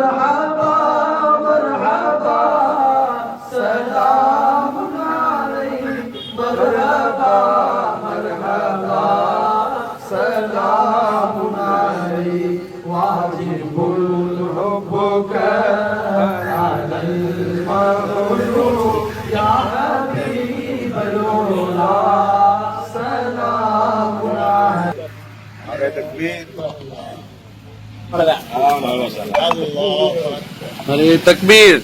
मरहबा मरहबा सलाम अलैक मरहबा मरहबा सलाम अलैक वाजिबुल हुब्बुका अलल मखलूक या हबीबल्लाह सलाम अलैक। अरे तकबीर अरे तकबीर।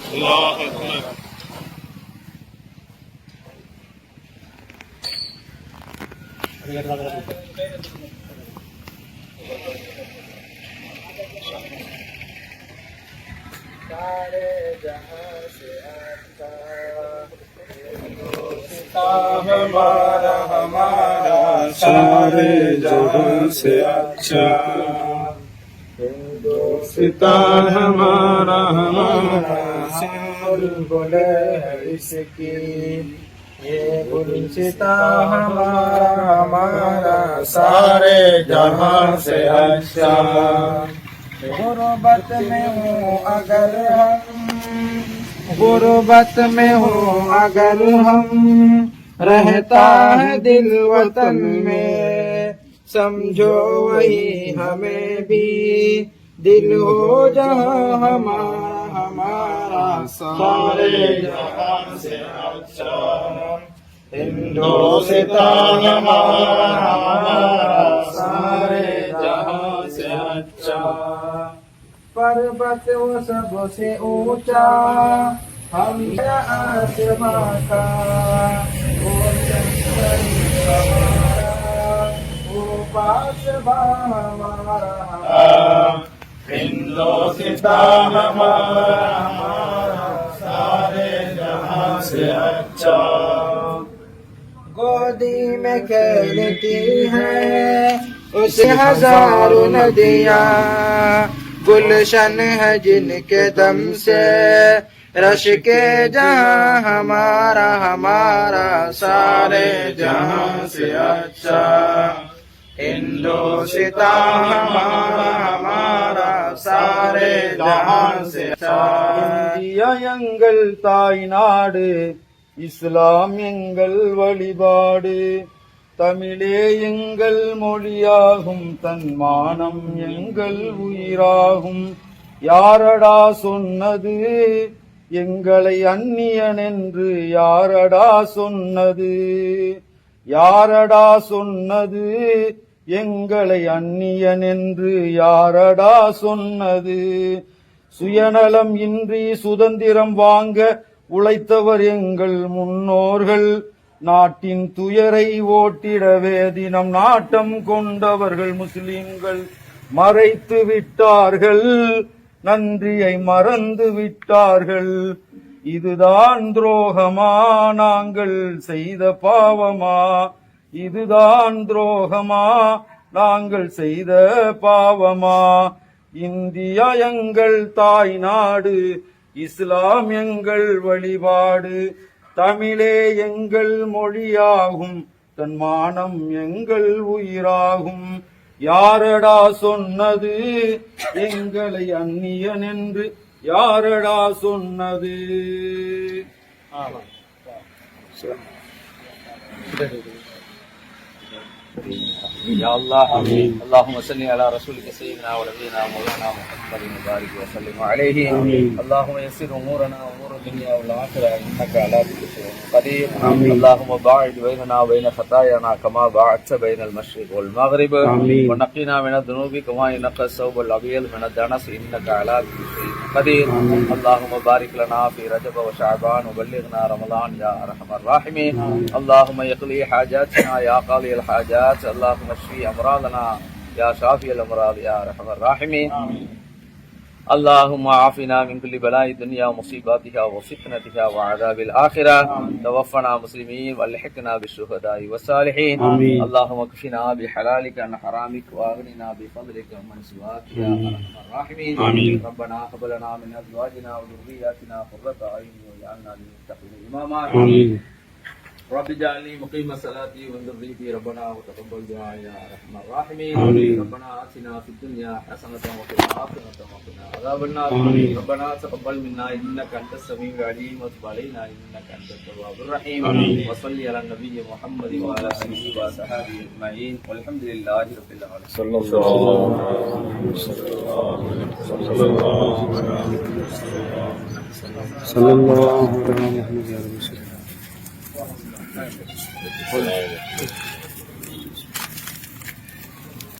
हमारा हमारा सारे जहां से अच्छा हिंदुस्ता हमारा हमारा बुलबुल है इसकी ये गुलसिता हमारा हमारा सारे जहां से अच्छा। गुर्बत में हूँ अगर हम गुर्बत में हूँ अगर हम रहता है दिल वतन में समझो वही हमें भी दिल हो जहाँ हमारा हमारा सारे जहाँ से अच्छा हिंदुस्ता हमारा हमारा सारे जहाँ से अच्छा। पर्वत वो सबसे ऊंचा हम आसमां का वो चंद्र हमारा वो पासबा हमारा हिंदुस्ता हमारा सारे जहां से अच्छा। गोदी में खेलती है उसे हजारों नदियाँ गुलशन है जिनके दम से रश के जहां हमारा हमारा सारे जहां से अच्छा। हिंदुस्ता हमारा हमारा सारे जहां से अच्छा। இந்தியா எங்கள் தாய் நாடு இஸ்லாம் எங்கள் வழிபாடு தமிழே எங்கள் மொழியாகும் தன்மானம் எங்கள் உயிராகும் யாரடா சொன்னது எங்களை அந்நியன் என்று யாரடா சொன்னது யாரடா சொன்னது எங்களை அந்நியன் என்று யாரடா சொன்னது சுயநலம் இன்றி சுதந்திரம் வாங்க உழைத்தவர் எங்கள் முன்னோர்கள் நாட்டின் துயரை ஓட்டிடவே தினம் நாட்டம் கொண்டவர்கள் முஸ்லிம்கள் மறைத்து விட்டார்கள் நன்றியை மறந்து விட்டார்கள் இதுதான் துரோகமா நாங்கள் செய்த பாவமா இதுதான் துரோகமா நாங்கள் செய்த பாவமா இந்தியா எங்கள் தாய் நாடு இஸ்லாம் எங்கள் வழிபாடு தமிழே எங்கள் மொழியாகும் தன்மானம் எங்கள் உயிராகும் யாரடா சொன்னது எங்களை அந்நியன் என்று யாரடா சொன்னது या अल्लाह अल्लाहुम्मा सल्लि अला रसूलिक सय्यिदिना व नबiyina मौलाना मुहम्मदिन बारिक व सल्लिम अलैहि अल्लाहुम्मा यस्सिर उमूरना व उमूर दुनिया वल आखिरह इन्नका अला कुल्ली शैइन कदीर अल्लाहुम्मा बाइद बैनना व बैन खतायाना कमा बाअदत बैन अल मशरिक वल मगरिब व नक़्क़िना मिन अद-दुनूबि कमा यनक़्क़ा अस-सौब अल-अबयद मिन अद-दनस इन्नका अला कुल्ली शैइन कदीर अल्लाहुम्मा बारिक लना फी रजब व शअबान व बल्लिगना रमज़ान या अरहमर राहिमीन अल्लाहुम्मा यक़ली हाजातना या क़ाली अल हाजात अल्लाहुम्मा اشفِ أمراضنا يا شافي الأمراض يا أرحم الراحمين اللهم عافنا من كل بلاء الدنيا ومصيباتها وفتنتها وعذاب الآخرة توفنا مسلمين والحقنا بالشهداء والصالحين اللهم اكفنا بحلالك عن حرامك واغننا بفضلك ومن سواك يا أرحم الراحمين ربنا هب لنا من أزواجنا وذرياتنا قرة أعين واجعلنا للمتقين إماما رب اجعلني مقيم الصلاة ومن ذريتي ربنا وتقبل دعاء يا ارحم الراحمين ربنا آتنا في الدنيا حسنة وفي الآخرة وقنا عذاب النار ربنا تقبل منا إنك أنت السميع العليم وتب علينا إنك أنت التواب الرحيم وصل على النبي محمد وعلى آله وصحبه أجمعين والحمد لله رب العالمين صلى صلى الله على محمد وعلى آله وسلم.